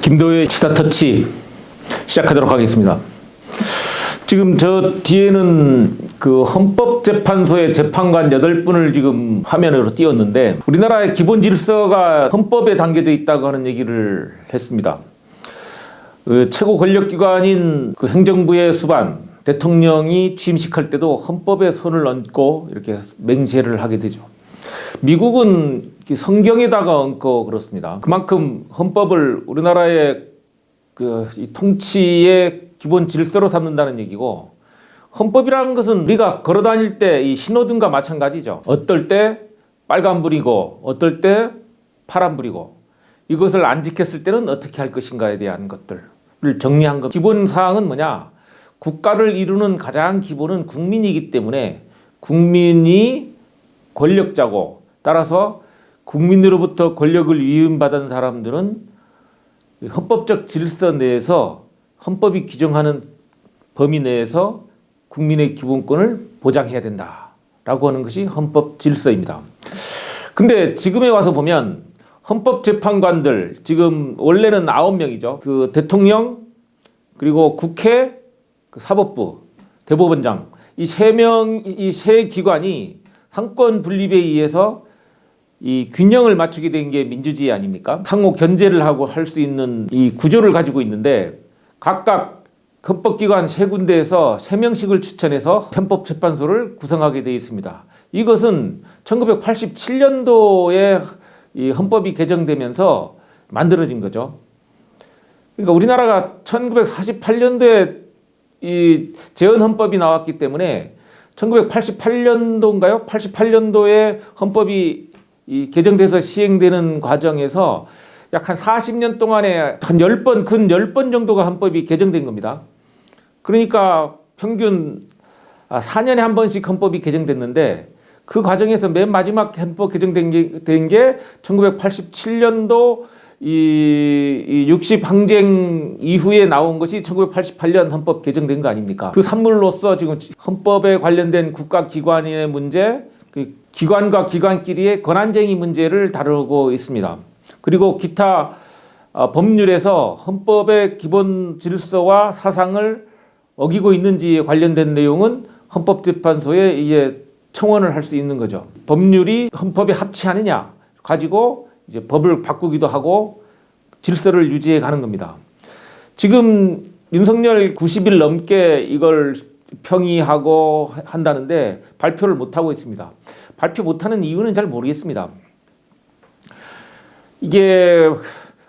김도효의 시사터치 시작하도록 하겠습니다. 지금 저 뒤에는 그 헌법재판소의 재판관 8분을 지금 화면으로 띄웠는데, 우리나라의 기본 질서가 헌법에 담겨져 있다고 하는 얘기를 했습니다. 그 최고 권력기관인 그 행정부의 수반, 대통령이 취임식할 때도 헌법에 손을 얹고 이렇게 맹세를 하게 되죠. 미국은 성경에다가 얹고 그렇습니다. 그만큼 헌법을 우리나라의 이 통치의 기본 질서로 삼는다는 얘기고, 헌법이라는 것은 우리가 걸어다닐 때 이 신호등과 마찬가지죠. 어떨 때 빨간불이고 어떨 때 파란불이고, 이것을 안 지켰을 때는 어떻게 할 것인가에 대한 것들을 정리한 것. 기본 사항은 뭐냐? 국가를 이루는 가장 기본은 국민이기 때문에 국민이 권력자고, 따라서 국민으로부터 권력을 위임받은 사람들은 헌법적 질서 내에서, 헌법이 규정하는 범위 내에서 국민의 기본권을 보장해야 된다라고 하는 것이 헌법 질서입니다. 근데 지금에 와서 보면 헌법재판관들, 지금 원래는 9명이죠. 그 대통령, 그리고 국회, 그 사법부, 대법원장, 이 세 기관이 상권 분립에 의해서 이 균형을 맞추게 된 게 민주주의 아닙니까? 상호 견제를 하고 할 수 있는 이 구조를 가지고 있는데, 각각 헌법기관 3군데에서 3명씩을 추천해서 헌법재판소를 구성하게 되어 있습니다. 이것은 1987년도에 이 헌법이 개정되면서 만들어진 거죠. 그러니까 우리나라가 1948년도에 이 재헌헌법이 나왔기 때문에 1988년도인가요? 88년도에 헌법이 이 개정돼서 시행되는 과정에서 약 한 40년 동안에 한 10번, 근 10번 정도가 헌법이 개정된 겁니다. 그러니까 평균 4년에 한 번씩 헌법이 개정됐는데, 그 과정에서 맨 마지막 헌법 개정된 게 1987년도 이 60 항쟁 이후에 나온 것이 1988년 헌법 개정된 거 아닙니까? 그 산물로서 지금 헌법에 관련된 국가기관의 문제, 그 기관과 기관끼리의 권한쟁의 문제를 다루고 있습니다. 그리고 기타 법률에서 헌법의 기본 질서와 사상을 어기고 있는지에 관련된 내용은 헌법재판소에 이제 청원을 할 수 있는 거죠. 법률이 헌법에 합치하느냐 가지고 이제 법을 바꾸기도 하고 질서를 유지해 가는 겁니다. 지금 윤석열 90일 넘게 이걸 평의하고 한다는데 발표를 못하고 있습니다. 발표 못하는 이유는 잘 모르겠습니다. 이게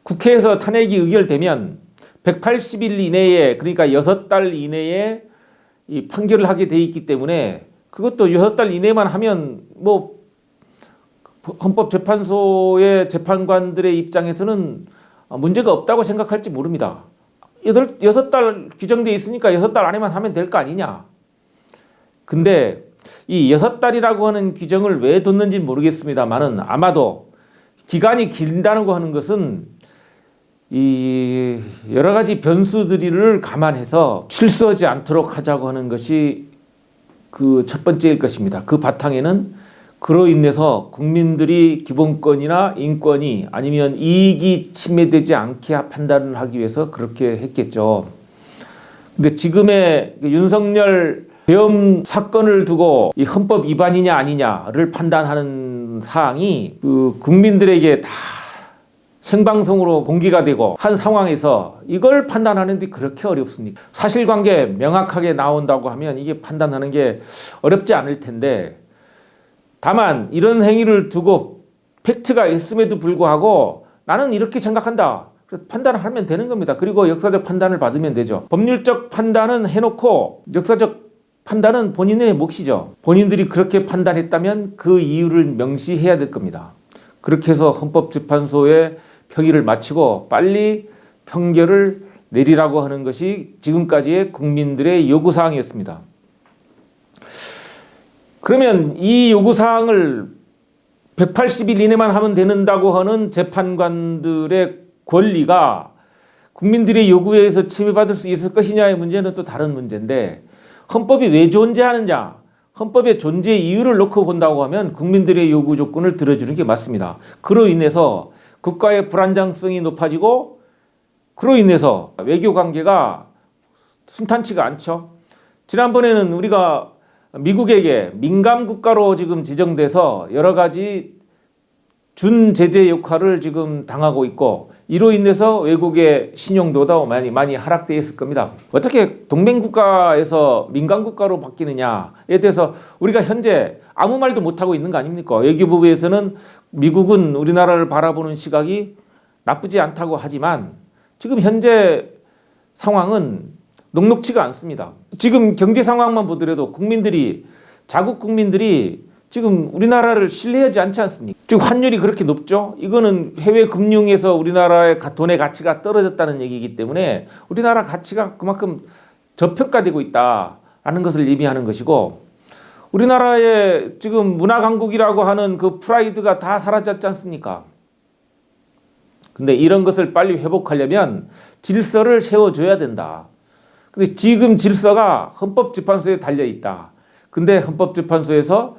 국회에서 탄핵이 의결되면 180일 이내에, 그러니까 6달 이내에 이 판결을 하게 돼 있기 때문에, 그것도 6달 이내만 하면 뭐 헌법재판소의 재판관들의 입장에서는 문제가 없다고 생각할지 모릅니다. 6달 규정되어 있으니까 6달 안에만 하면 될 거 아니냐. 근데 이 6달이라고 하는 규정을 왜 뒀는지 모르겠습니다만은, 아마도 기간이 길다는 거 하는 것은 이 여러 가지 변수들을 감안해서 실수하지 않도록 하자고 하는 것이 그 첫 번째일 것입니다. 그 바탕에는 그로 인해서 국민들이 기본권이나 인권이 아니면 이익이 침해되지 않게 판단을 하기 위해서 그렇게 했겠죠. 근데 지금의 윤석열 계엄 사건을 두고 이 헌법 위반이냐 아니냐를 판단하는 사항이 그 국민들에게 다 생방송으로 공개가 되고 한 상황에서 이걸 판단하는데 그렇게 어렵습니까? 사실관계 명확하게 나온다고 하면 이게 판단하는 게 어렵지 않을 텐데, 다만 이런 행위를 두고 팩트가 있음에도 불구하고 나는 이렇게 생각한다, 판단을 하면 되는 겁니다. 그리고 역사적 판단을 받으면 되죠. 법률적 판단은 해놓고 역사적 판단은 본인의 몫이죠. 본인들이 그렇게 판단했다면 그 이유를 명시해야 될 겁니다. 그렇게 해서 헌법재판소의 평의를 마치고 빨리 판결을 내리라고 하는 것이 지금까지의 국민들의 요구사항이었습니다. 그러면 이 요구사항을 180일 이내만 하면 된다고 하는 재판관들의 권리가 국민들의 요구에 의해서 침해받을 수 있을 것이냐의 문제는 또 다른 문제인데, 헌법이 왜 존재하느냐, 헌법의 존재 이유를 놓고 본다고 하면 국민들의 요구 조건을 들어주는 게 맞습니다. 그로 인해서 국가의 불안정성이 높아지고 그로 인해서 외교 관계가 순탄치가 않죠. 지난번에는 우리가 미국에게 민감 국가로 지금 지정돼서 여러 가지 준제재 역할을 지금 당하고 있고, 이로 인해서 외국의 신용도도 많이 하락되어 있을 겁니다. 어떻게 동맹국가에서 민간국가로 바뀌느냐에 대해서 우리가 현재 아무 말도 못하고 있는 거 아닙니까? 외교부에서는 미국은 우리나라를 바라보는 시각이 나쁘지 않다고 하지만 지금 현재 상황은 녹록치가 않습니다. 지금 경제 상황만 보더라도 자국 국민들이 지금 우리나라를 신뢰하지 않지 않습니까? 지금 환율이 그렇게 높죠? 이거는 해외 금융에서 우리나라의 돈의 가치가 떨어졌다는 얘기이기 때문에 우리나라 가치가 그만큼 저평가되고 있다라는 것을 의미하는 것이고, 우리나라의 지금 문화 강국이라고 하는 그 프라이드가 다 사라졌지 않습니까? 근데 이런 것을 빨리 회복하려면 질서를 세워줘야 된다. 근데 지금 질서가 헌법재판소에 달려 있다. 근데 헌법재판소에서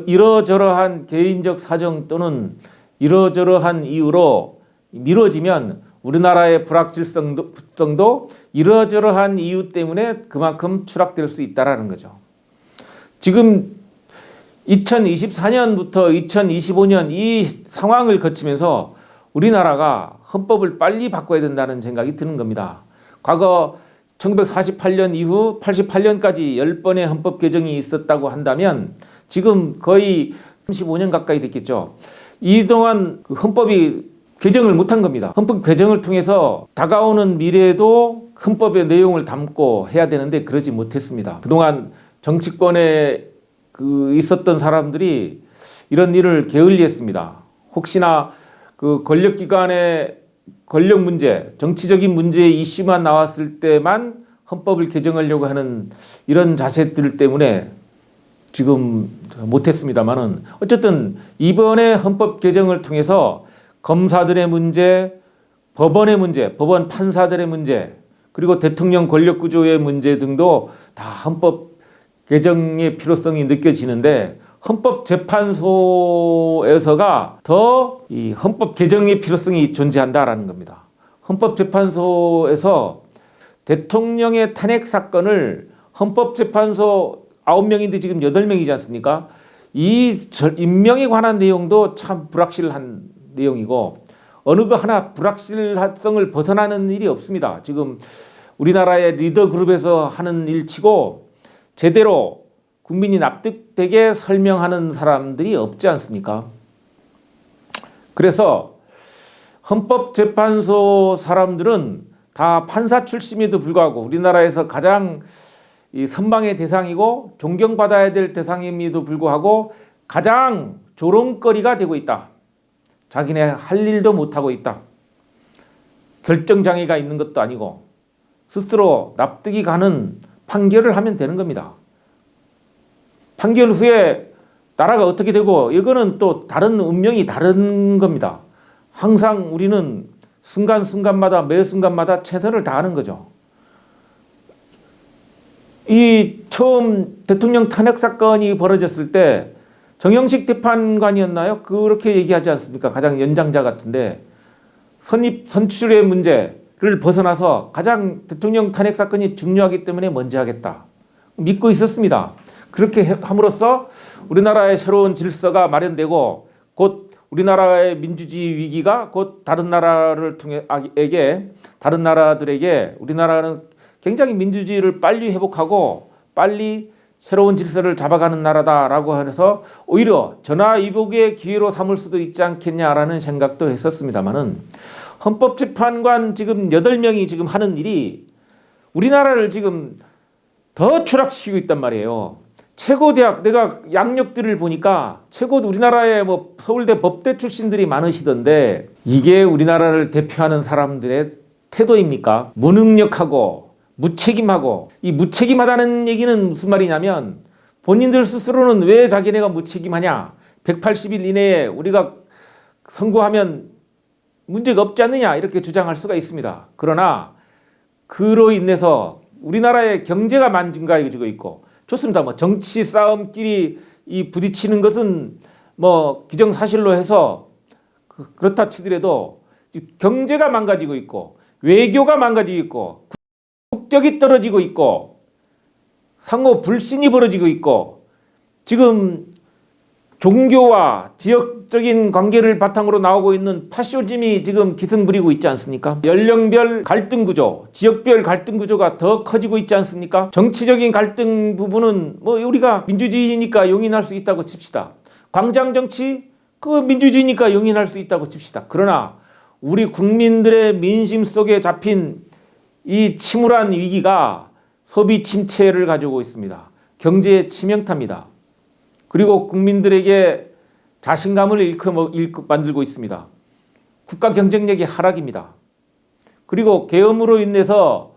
이러저러한 개인적 사정 또는 이러저러한 이유로 미뤄지면 우리나라의 불확실성도 이러저러한 이유 때문에 그만큼 추락될 수 있다는 거죠. 지금 2024년부터 2025년 이 상황을 거치면서 우리나라가 헌법을 빨리 바꿔야 된다는 생각이 드는 겁니다. 과거 1948년 이후 88년까지 10번의 헌법 개정이 있었다고 한다면 지금 거의 35년 가까이 됐겠죠. 이동안 헌법이 개정을 못한 겁니다. 헌법 개정을 통해서 다가오는 미래에도 헌법의 내용을 담고 해야 되는데 그러지 못했습니다. 그동안 정치권에 있었던 사람들이 이런 일을 게을리했습니다. 혹시나 그 권력기관의 권력 문제, 정치적인 문제의 이슈만 나왔을 때만 헌법을 개정하려고 하는 이런 자세들 때문에 지금 못했습니다만은, 어쨌든 이번에 헌법 개정을 통해서 검사들의 문제, 법원의 문제, 법원 판사들의 문제, 그리고 대통령 권력 구조의 문제 등도 다 헌법 개정의 필요성이 느껴지는데, 헌법재판소에서가 더 이 헌법 개정의 필요성이 존재한다라는 겁니다. 헌법재판소에서 대통령의 탄핵 사건을 헌법재판소 9명인데 지금 8명이지 않습니까? 이 임명에 관한 내용도 참 불확실한 내용이고, 어느 거 하나 불확실성을 벗어나는 일이 없습니다. 지금 우리나라의 리더 그룹에서 하는 일치고 제대로 국민이 납득되게 설명하는 사람들이 없지 않습니까? 그래서 헌법재판소 사람들은 다 판사 출신에도 불구하고 우리나라에서 가장 이 선망의 대상이고 존경받아야 될 대상임에도 불구하고 가장 조롱거리가 되고 있다. 자기네 할 일도 못하고 있다. 결정장애가 있는 것도 아니고 스스로 납득이 가는 판결을 하면 되는 겁니다. 판결 후에 나라가 어떻게 되고 이거는 또 다른 운명이 다른 겁니다. 항상 우리는 순간순간마다 매 순간마다 최선을 다하는 거죠. 이 처음 대통령 탄핵 사건이 벌어졌을 때 정영식 재판관이었나요? 그렇게 얘기하지 않습니까? 가장 연장자 같은데 선출의 문제를 벗어나서 가장 대통령 탄핵 사건이 중요하기 때문에 먼저 하겠다. 믿고 있었습니다. 그렇게 함으로써 우리나라의 새로운 질서가 마련되고 곧 우리나라의 민주주의 위기가 곧 다른 나라들에게 우리나라는 굉장히 민주주의를 빨리 회복하고 빨리 새로운 질서를 잡아가는 나라다라고 해서 오히려 전화위복의 기회로 삼을 수도 있지 않겠냐라는 생각도 했었습니다만은, 헌법재판관 지금 8명이 지금 하는 일이 우리나라를 지금 더 추락시키고 있단 말이에요. 최고대학, 내가 양력들을 보니까 우리나라의 뭐 서울대 법대 출신들이 많으시던데 이게 우리나라를 대표하는 사람들의 태도입니까? 무능력하고 무책임하고, 이 무책임하다는 얘기는 무슨 말이냐면 본인들 스스로는 왜 자기네가 무책임하냐, 180일 이내에 우리가 선고하면 문제가 없지 않느냐 이렇게 주장할 수가 있습니다. 그러나 그로 인해서 우리나라의 경제가 망가지고 있고, 좋습니다. 뭐 정치 싸움끼리 이 부딪히는 것은 뭐 기정사실로 해서 그렇다 치더라도 경제가 망가지고 있고 외교가 망가지고 있고 국격이 떨어지고 있고 상호 불신이 벌어지고 있고 지금 종교와 지역적인 관계를 바탕으로 나오고 있는 파쇼즘이 지금 기승 부리고 있지 않습니까? 연령별 갈등 구조, 지역별 갈등 구조가 더 커지고 있지 않습니까? 정치적인 갈등 부분은 뭐 우리가 민주주의니까 용인할 수 있다고 칩시다. 광장 정치 그 민주주의니까 용인할 수 있다고 칩시다. 그러나 우리 국민들의 민심 속에 잡힌 이 침울한 위기가 소비 침체를 가져오고 있습니다. 경제의 치명타입니다. 그리고 국민들에게 자신감을 잃고 만들고 있습니다. 국가 경쟁력이 하락입니다. 그리고 계엄으로 인해서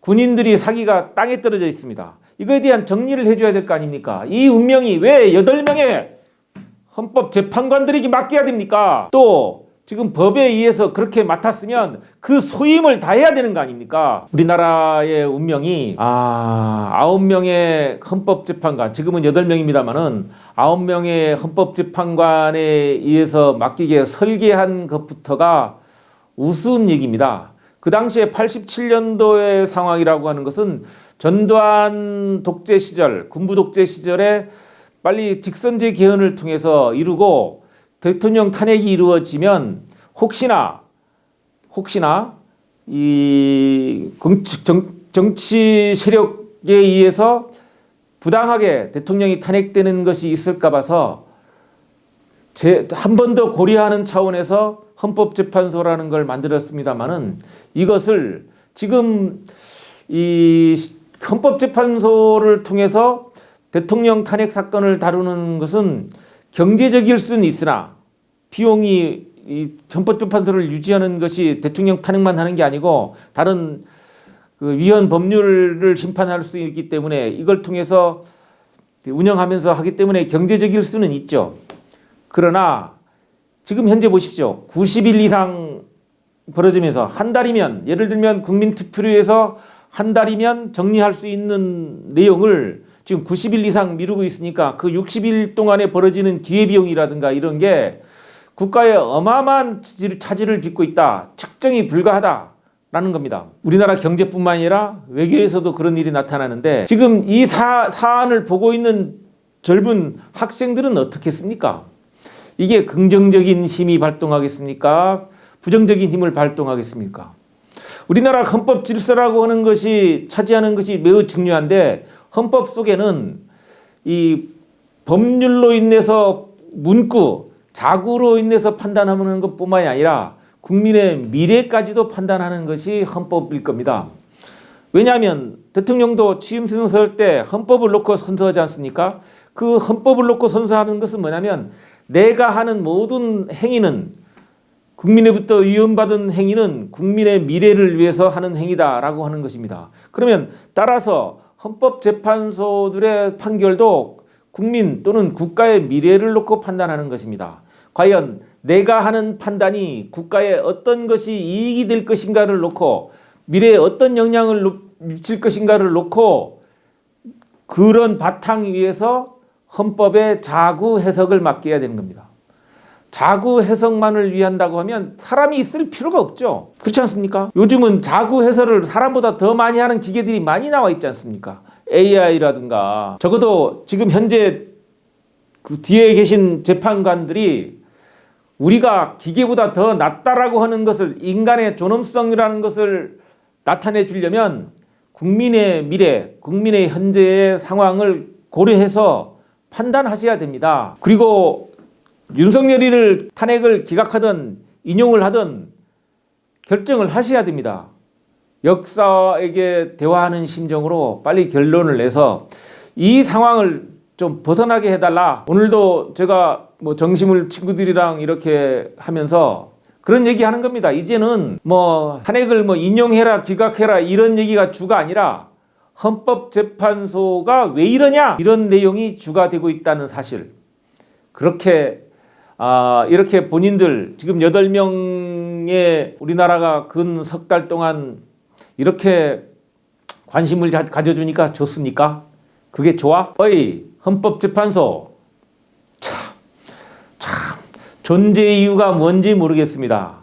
군인들이 사기가 땅에 떨어져 있습니다. 이거에 대한 정리를 해줘야 될 거 아닙니까? 이 운명이 왜 8명의 헌법재판관들에게 맡겨야 됩니까? 또 지금 법에 의해서 그렇게 맡았으면 그 소임을 다해야 되는 거 아닙니까? 우리나라의 운명이 9명의 헌법재판관, 지금은 8명입니다만은 9명의 헌법재판관에 의해서 맡기게 설계한 것부터가 우스운 얘기입니다. 그 당시에 87년도의 상황이라고 하는 것은 전두환 독재 시절, 군부 독재 시절에 빨리 직선제 개헌을 통해서 이루고 대통령 탄핵이 이루어지면 혹시나 이 정치 세력에 의해서 부당하게 대통령이 탄핵되는 것이 있을까 봐서 한 번 더 고려하는 차원에서 헌법재판소라는 걸 만들었습니다만은 이것을 지금 이 헌법재판소를 통해서 대통령 탄핵 사건을 다루는 것은 경제적일 수는 있으나 비용이 이 헌법재판소를 유지하는 것이 대통령 탄핵만 하는 게 아니고 다른 그 위헌 법률을 심판할 수 있기 때문에 이걸 통해서 운영하면서 하기 때문에 경제적일 수는 있죠. 그러나 지금 현재 보십시오. 90일 이상 벌어지면서 한 달이면 예를 들면 국민투표에서 한 달이면 정리할 수 있는 내용을 지금 90일 이상 미루고 있으니까 그 60일 동안에 벌어지는 기회비용이라든가 이런 게 국가에 어마어마한 차질을 빚고 있다. 측정이 불가하다라는 겁니다. 우리나라 경제뿐만 아니라 외교에서도 그런 일이 나타나는데 지금 이 사안을 보고 있는 젊은 학생들은 어떻겠습니까? 이게 긍정적인 힘이 발동하겠습니까? 부정적인 힘을 발동하겠습니까? 우리나라 헌법 질서라고 하는 것이 차지하는 것이 매우 중요한데 헌법 속에는 이 법률로 인해서 문구, 자구로 인해서 판단하는 것뿐만이 아니라 국민의 미래까지도 판단하는 것이 헌법일 겁니다. 왜냐하면 대통령도 취임 선서할 때 헌법을 놓고 선서하지 않습니까? 그 헌법을 놓고 선서하는 것은 뭐냐면 내가 하는 모든 행위는 국민으로부터 위임받은 행위는 국민의 미래를 위해서 하는 행위다라고 하는 것입니다. 그러면 따라서 헌법재판소들의 판결도 국민 또는 국가의 미래를 놓고 판단하는 것입니다. 과연 내가 하는 판단이 국가에 어떤 것이 이익이 될 것인가를 놓고 미래에 어떤 영향을 미칠 것인가를 놓고 그런 바탕 위에서 헌법의 자구 해석을 맡겨야 되는 겁니다. 자구 해석만을 위한다고 하면 사람이 있을 필요가 없죠. 그렇지 않습니까? 요즘은 자구 해설을 사람보다 더 많이 하는 기계들이 많이 나와 있지 않습니까? AI라든가 적어도 지금 현재 그 뒤에 계신 재판관들이 우리가 기계보다 더 낫다라고 하는 것을 인간의 존엄성이라는 것을 나타내 주려면 국민의 미래, 국민의 현재의 상황을 고려해서 판단하셔야 됩니다. 그리고 윤석열이를 탄핵을 기각하든 인용을 하든 결정을 하셔야 됩니다. 역사에게 대화하는 심정으로 빨리 결론을 내서 이 상황을 좀 벗어나게 해달라. 오늘도 제가 뭐 정심을 친구들이랑 이렇게 하면서 그런 얘기 하는 겁니다. 이제는 뭐 탄핵을 뭐 인용해라 기각해라 이런 얘기가 주가 아니라 헌법재판소가 왜 이러냐 이런 내용이 주가 되고 있다는 사실. 그렇게 이렇게 본인들 지금 8명의 우리나라가 근 석 달 동안 이렇게 관심을 가져주니까 좋습니까? 그게 좋아? 어이 헌법재판소 참 존재 이유가 뭔지 모르겠습니다.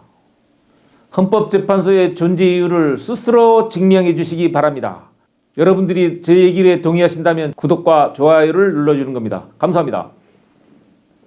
헌법재판소의 존재 이유를 스스로 증명해 주시기 바랍니다. 여러분들이 제 얘기에 동의하신다면 구독과 좋아요를 눌러주는 겁니다. 감사합니다.